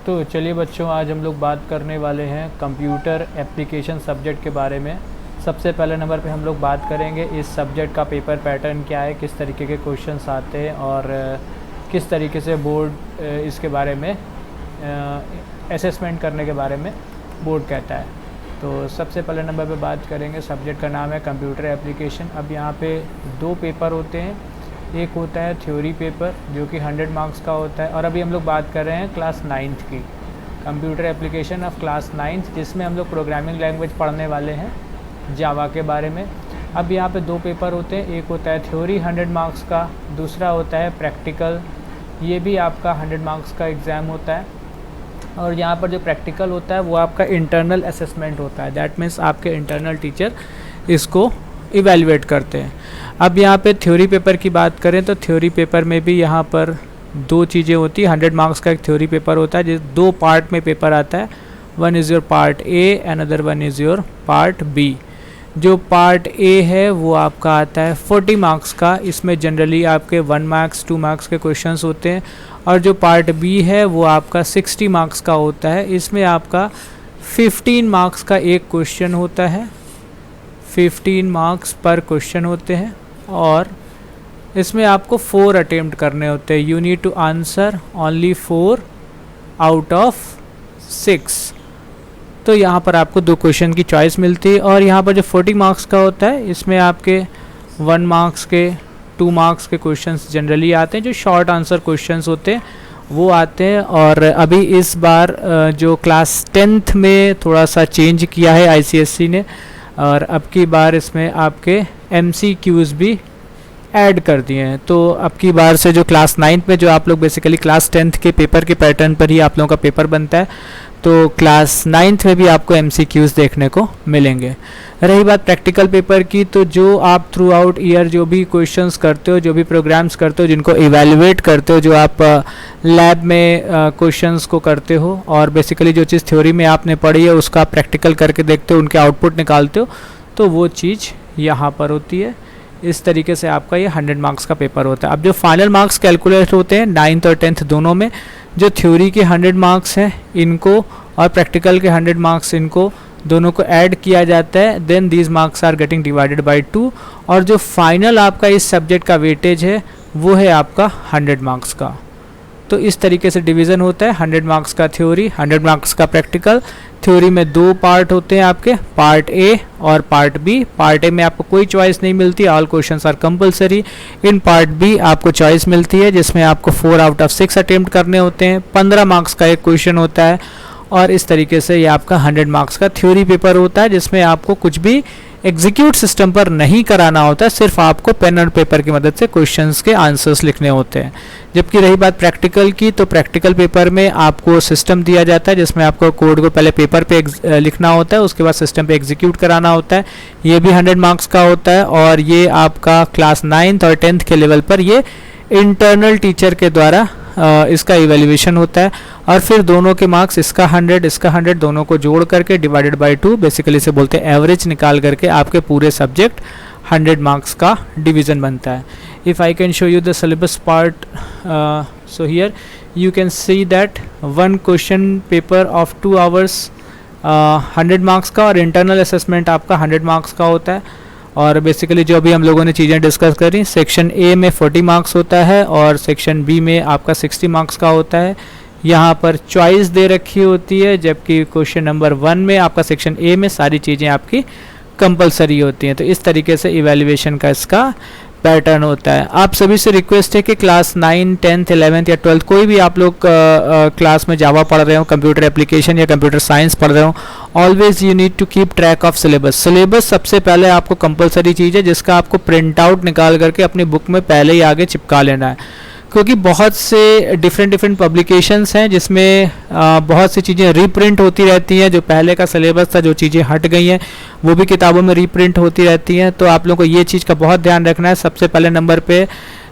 तो चलिए बच्चों, आज हम लोग बात करने वाले हैं कंप्यूटर एप्लीकेशन सब्जेक्ट के बारे में। सबसे पहले नंबर पे हम लोग बात करेंगे इस सब्जेक्ट का पेपर पैटर्न क्या है, किस तरीके के क्वेश्चंस आते हैं और किस तरीके से बोर्ड इसके बारे में असेसमेंट करने के बारे में बोर्ड कहता है। तो सबसे पहले नंबर पे बात करेंगे, सब्जेक्ट का नाम है कंप्यूटर एप्लीकेशन। अब यहाँ पे दो पेपर होते हैं, एक होता है थ्योरी पेपर जो कि 100 मार्क्स का होता है, और अभी हम लोग बात कर रहे हैं क्लास 9th की computer application of class 9th, जिसमें हम लोग प्रोग्रामिंग लैंग्वेज पढ़ने वाले हैं जावा के बारे में। अब यहाँ पे दो पेपर होते हैं, एक होता है थ्योरी 100 मार्क्स का, दूसरा होता है प्रैक्टिकल। ये भी आपका 100 मार्क्स का एग्ज़ाम होता है, और यहाँ पर जो प्रैक्टिकल होता है वो आपका इंटरनल असेसमेंट होता है। दैट मीन्स आपके इंटरनल टीचर इसको इवेलुएट करते हैं। अब यहाँ पे थ्योरी पेपर की बात करें तो थ्योरी पेपर में भी यहाँ पर दो चीज़ें होती है। 100 मार्क्स का एक थ्योरी पेपर होता है, जिस दो पार्ट में पेपर आता है। One is your part A, another one is your part B. जो पार्ट ए है वो आपका आता है 40 मार्क्स का। इसमें जनरली आपके 1 मार्क्स 2 मार्क्स के क्वेश्चंस होते हैं, और जो पार्ट बी है वो आपका 60 मार्क्स का होता है। इसमें आपका 15 मार्क्स का एक क्वेश्चन होता है, 15 मार्क्स पर क्वेश्चन होते हैं, और इसमें आपको 4 अटेम्प्ट करने होते हैं। You need to answer only 4 out of 6। तो यहाँ पर आपको दो क्वेश्चन की चॉइस मिलती है। और यहाँ पर जो 40 मार्क्स का होता है, इसमें आपके 1 मार्क्स के 2 मार्क्स के क्वेश्चंस जनरली आते हैं, जो शॉर्ट आंसर क्वेश्चंस होते हैं वो आते हैं। और अभी इस बार जो क्लास 10th में थोड़ा सा चेंज किया है ICSE ने, और अब की बार इसमें आपके MCQs भी ऐड कर दिए हैं। तो अब की बार से जो क्लास 9th में जो आप लोग बेसिकली क्लास 10th के पेपर के पैटर्न पर ही आप लोगों का पेपर बनता है, तो क्लास 9th में भी आपको MCQs देखने को मिलेंगे। रही बात प्रैक्टिकल पेपर की, तो जो आप थ्रू आउट ईयर जो भी क्वेश्चंस करते हो, जो भी प्रोग्राम्स करते हो, जिनको इवैल्यूएट करते हो, जो आप लैब में क्वेश्चंस को करते हो, और बेसिकली जो चीज़ थ्योरी में आपने पढ़ी है उसका प्रैक्टिकल करके देखते हो, उनके आउटपुट निकालते हो, तो वो चीज़ यहाँ पर होती है। इस तरीके से आपका ये 100 मार्क्स का पेपर होता है। अब जो फाइनल मार्क्स कैलकुलेट होते हैं 9th और 10th दोनों में, जो थ्योरी के 100 मार्क्स हैं इनको और प्रैक्टिकल के 100 मार्क्स इनको दोनों को ऐड किया जाता है। Then these marks are getting divided by 2, और जो फाइनल आपका इस सब्जेक्ट का वेटेज है वो है आपका 100 मार्क्स का। तो इस तरीके से डिवीज़न होता है, 100 मार्क्स का थ्योरी, 100 मार्क्स का प्रैक्टिकल। थ्योरी में दो पार्ट होते हैं आपके, पार्ट ए और पार्ट बी। पार्ट ए में आपको कोई चॉइस नहीं मिलती, all questions are compulsory. In part B आपको चॉइस मिलती है, जिसमें आपको 4 आउट ऑफ 6 अटेम्प्ट करने होते हैं। 15 मार्क्स का एक क्वेश्चन होता है, और इस तरीके से ये आपका 100 मार्क्स का थ्योरी पेपर होता है, जिसमें आपको कुछ भी एग्जीक्यूट सिस्टम पर नहीं कराना होता है, सिर्फ आपको पेन और पेपर की मदद से क्वेश्चंस के आंसर्स लिखने होते हैं। जबकि रही बात प्रैक्टिकल की, तो प्रैक्टिकल पेपर में आपको सिस्टम दिया जाता है, जिसमें आपको कोड को पहले पेपर पे लिखना होता है, उसके बाद सिस्टम पे एग्जीक्यूट कराना होता है। ये भी 100 मार्क्स का होता है, और ये आपका क्लास 9th और 10th के लेवल पर ये इंटरनल टीचर के द्वारा इसका इवैल्यूएशन होता है। और फिर दोनों के मार्क्स, इसका 100 इसका 100, दोनों को जोड़ करके डिवाइडेड बाय 2, बेसिकली से बोलते हैं एवरेज निकाल करके आपके पूरे सब्जेक्ट 100 मार्क्स का डिवीज़न बनता है। If I can show you the syllabus part, so here you can see that one question paper of 2 hours 100 marks का, और इंटरनल असेसमेंट आपका 100 मार्क्स का होता है। और बेसिकली जो अभी हम लोगों ने चीज़ें डिस्कस करी, सेक्शन ए में 40 मार्क्स होता है, और सेक्शन बी में आपका 60 मार्क्स का होता है। यहाँ पर चॉइस दे रखी होती है, जबकि क्वेश्चन नंबर 1 में आपका सेक्शन ए में सारी चीज़ें आपकी कंपलसरी होती हैं। तो इस तरीके से इवैल्यूएशन का इसका पैटर्न होता है। आप सभी से रिक्वेस्ट है कि क्लास 9, 10th, 11th या 12th कोई भी आप लोग क्लास में जावा पढ़ रहे हो, कंप्यूटर एप्लीकेशन या कंप्यूटर साइंस पढ़ रहे हो, always you need to keep track of syllabus. Syllabus सबसे पहले आपको कंपलसरी चीज़ है, जिसका आपको प्रिंट आउट निकाल करके अपनी बुक में पहले ही आगे चिपका लेना है, क्योंकि बहुत से डिफरेंट पब्लिकेशंस हैं जिसमें बहुत सी चीज़ें रीप्रिंट होती रहती हैं। जो पहले का सिलेबस था, जो चीज़ें हट गई हैं, वो भी किताबों में रीप्रिंट होती रहती हैं। तो आप लोगों को ये चीज़ का बहुत ध्यान रखना है सबसे पहले नंबर पे,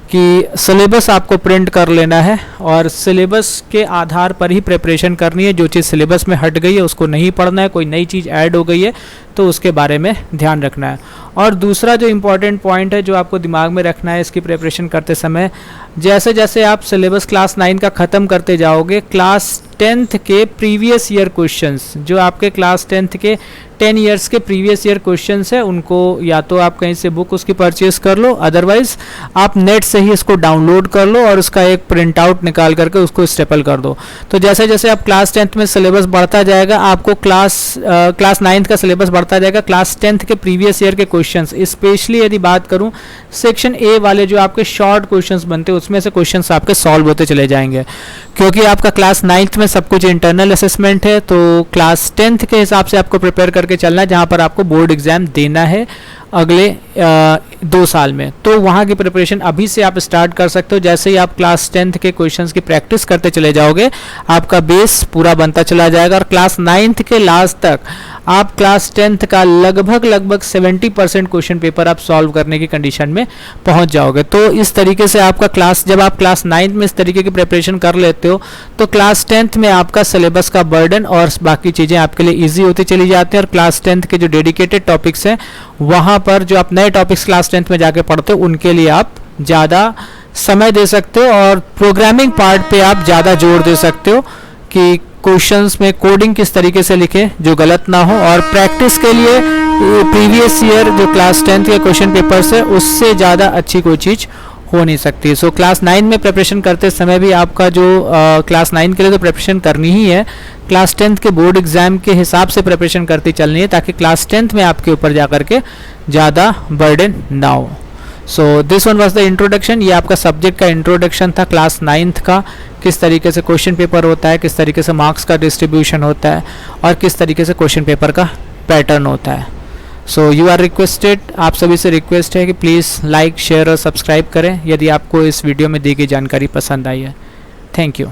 कि सिलेबस आपको प्रिंट कर लेना है, और सिलेबस के आधार पर ही प्रिपरेशन करनी है। जो चीज़ सिलेबस में हट गई है उसको नहीं पढ़ना है, कोई नई चीज़ ऐड हो गई है तो उसके बारे में ध्यान रखना है। और दूसरा जो इम्पॉर्टेंट पॉइंट है जो आपको दिमाग में रखना है इसकी प्रिपरेशन करते समय, जैसे जैसे आप सिलेबस क्लास 9 का ख़त्म करते जाओगे, क्लास 10th के प्रीवियस ईयर क्वेश्चंस जो आपके क्लास 10th के 10 ईयर्स के प्रीवियस ईयर क्वेश्चंस है उनको या तो आप कहीं से बुक उसकी परचेज कर लो, अदरवाइज आप नेट से ही इसको डाउनलोड कर लो और उसका एक प्रिंट आउट निकाल करके उसको स्टेपल कर दो। तो जैसे जैसे आप क्लास 10th में सिलेबस बढ़ता जाएगा, आपको क्लास 9th का सिलेबस बढ़ता जाएगा, क्लास 10th के प्रीवियस ईयर के क्वेश्चंस, स्पेशली यदि बात करूं सेक्शन ए वाले जो आपके शॉर्ट क्वेश्चंस बनते हैं उसमें से क्वेश्चंस आपके सॉल्व होते चले जाएंगे। क्योंकि आपका क्लास 9th में सब कुछ इंटरनल असेसमेंट है, तो क्लास 10th के हिसाब से आपको प्रिपेयर करके चलना है, जहां पर आपको बोर्ड एग्जाम देना है अगले 2 साल में। तो वहाँ की प्रिपरेशन अभी से आप स्टार्ट कर सकते हो। जैसे ही आप क्लास 10th के क्वेश्चंस की प्रैक्टिस करते चले जाओगे, आपका बेस पूरा बनता चला जाएगा और क्लास 9th के लास्ट तक आप क्लास 10th का लगभग 70% क्वेश्चन पेपर आप सॉल्व करने की कंडीशन में पहुंच जाओगे। तो इस तरीके से आपका जब आप क्लास 9th में इस तरीके की प्रिपरेशन कर लेते हो, तो क्लास 10th में आपका सिलेबस का बर्डन और बाकी चीज़ें आपके लिए ईजी होती चली जाती हैं। और क्लास 10th के जो डेडिकेटेड टॉपिक्स हैं वहाँ पर जो आप नए टॉपिक्स क्लास 10th में जाके पढ़ते हो उनके लिए आप ज़्यादा समय दे सकते हो और प्रोग्रामिंग पार्ट पे आप ज़्यादा जोर दे सकते हो कि क्वेश्चंस में कोडिंग किस तरीके से लिखें जो गलत ना हो। और प्रैक्टिस के लिए प्रीवियस ईयर जो क्लास 10th के क्वेश्चन पेपर्स है उससे ज़्यादा अच्छी कोई चीज़ हो नहीं सकती। सो क्लास 9 में प्रिपरेशन करते समय भी आपका जो क्लास 9 के लिए तो प्रिपरेशन करनी ही है, क्लास 10th के बोर्ड एग्जाम के हिसाब से प्रिपरेशन करती चलनी है ताकि क्लास 10th में आपके ऊपर जा करके ज़्यादा बर्डन ना हो। So this one was the introduction. ये आपका सब्जेक्ट का इंट्रोडक्शन था क्लास 9th का, किस तरीके से क्वेश्चन पेपर होता है, किस तरीके से मार्क्स का डिस्ट्रीब्यूशन होता है और किस तरीके से क्वेश्चन पेपर का पैटर्न होता है। सो यू आर रिक्वेस्टेड, आप सभी से रिक्वेस्ट है कि प्लीज़ लाइक शेयर और सब्सक्राइब करें यदि आपको इस वीडियो में दी गई जानकारी पसंद आई है। Thank you.